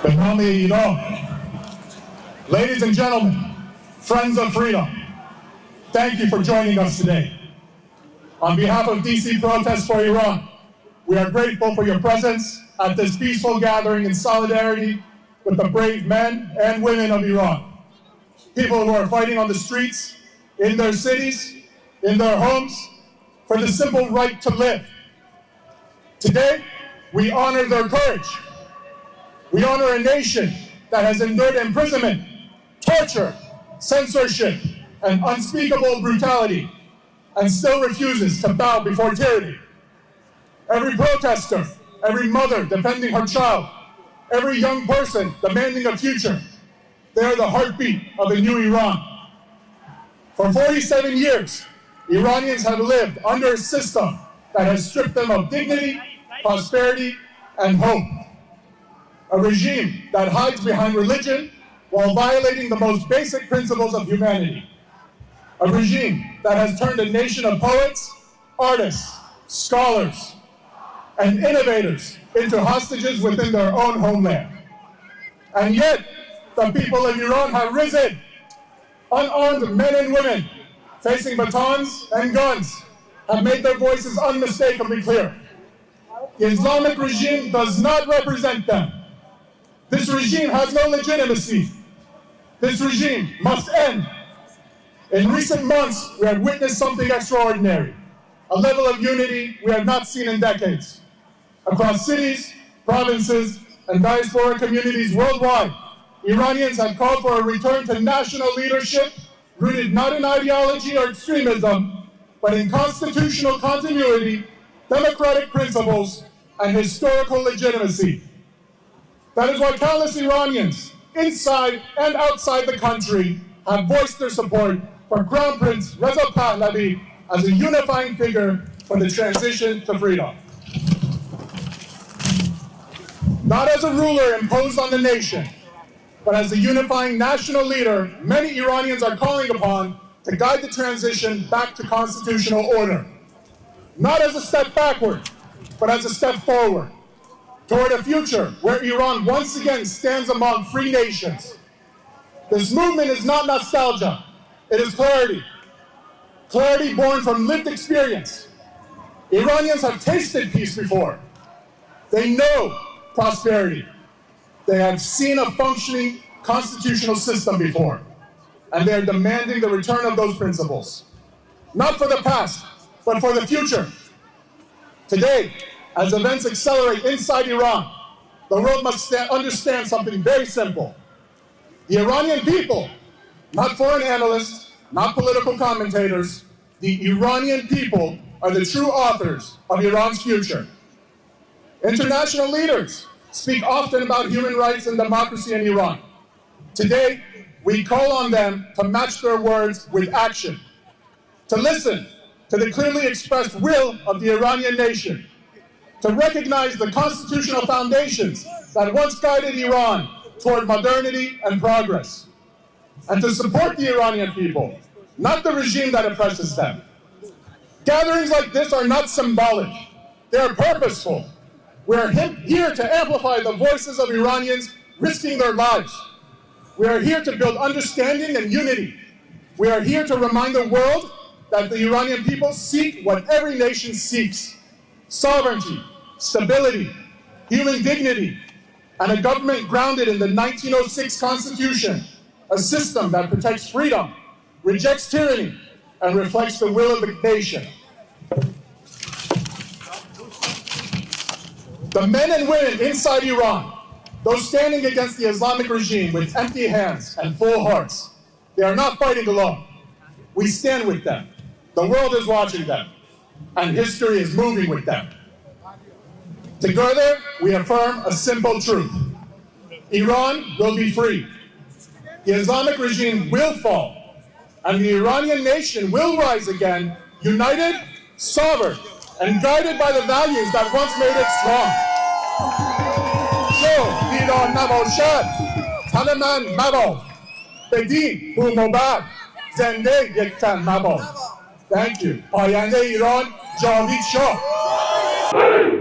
به نام ایران. Ladies and gentlemen, friends of freedom, thank you for joining us today. On behalf of DC Protests for Iran, we are grateful for your presence at this peaceful gathering in solidarity with the brave men and women of Iran. People who are fighting on the streets, in their cities, in their homes, for the simple right to live. Today, we honor their courage. We honor a nation that has endured imprisonment, torture, censorship, and unspeakable brutality, and still refuses to bow before tyranny. Every protester, every mother defending her child, every young person demanding a future, they are the heartbeat of a new Iran. For 47 years, Iranians have lived under a system that has stripped them of dignity, prosperity, and hope. A regime that hides behind religion while violating the most basic principles of humanity. A regime that has turned a nation of poets, artists, scholars, and innovators into hostages within their own homeland. And yet, the people of Iran have risen, unarmed men and women, facing batons and guns, have made their voices unmistakably clear. The Islamic regime does not represent them. This regime has no legitimacy. This regime must end. In recent months, we have witnessed something extraordinary, a level of unity we have not seen in decades. Across cities, provinces, and diaspora communities worldwide, Iranians have called for a return to national leadership rooted not in ideology or extremism, but in constitutional continuity, democratic principles, and historical legitimacy. That is why countless Iranians, inside and outside the country, have voiced their support for Crown Prince Reza Pahlavi as a unifying figure for the transition to freedom. Not as a ruler imposed on the nation, but as a unifying national leader, many Iranians are calling upon to guide the transition back to constitutional order. Not as a step backward, but as a step forward, toward a future where Iran once again stands among free nations. This movement is not nostalgia, it is clarity. Clarity born from lived experience. Iranians have tasted peace before. They know prosperity. They have seen a functioning constitutional system before, and they are demanding the return of those principles. Not for the past, but for the future. Today, as events accelerate inside Iran, the world must understand something very simple. The Iranian people, not foreign analysts, not political commentators, the Iranian people are the true authors of Iran's future. International leaders speak often about human rights and democracy in Iran. Today, we call on them to match their words with action, to listen to the clearly expressed will of the Iranian nation, to recognize the constitutional foundations that once guided Iran toward modernity and progress, and to support the Iranian people, not the regime that oppresses them. Gatherings like this are not symbolic, they are purposeful. We are here to amplify the voices of Iranians risking their lives. We are here to build understanding and unity. We are here to remind the world that the Iranian people seek what every nation seeks: sovereignty, stability, human dignity, and a government grounded in the 1906 Constitution, a system that protects freedom, rejects tyranny, and reflects the will of the nation. The men and women inside Iran, those standing against the Islamic regime with empty hands and full hearts, they are not fighting alone. We stand with them. The world is watching them, and history is moving with them. Together, we affirm a simple truth. Iran will be free. The Islamic regime will fall, and the Iranian nation will rise again, united, sovereign, and guided by the values that once made it strong. So, Iran nabashad, tan man mabad, bedin hu mubad, zende yek tan mabad. Thank you. Payande Iran, Javid Shah.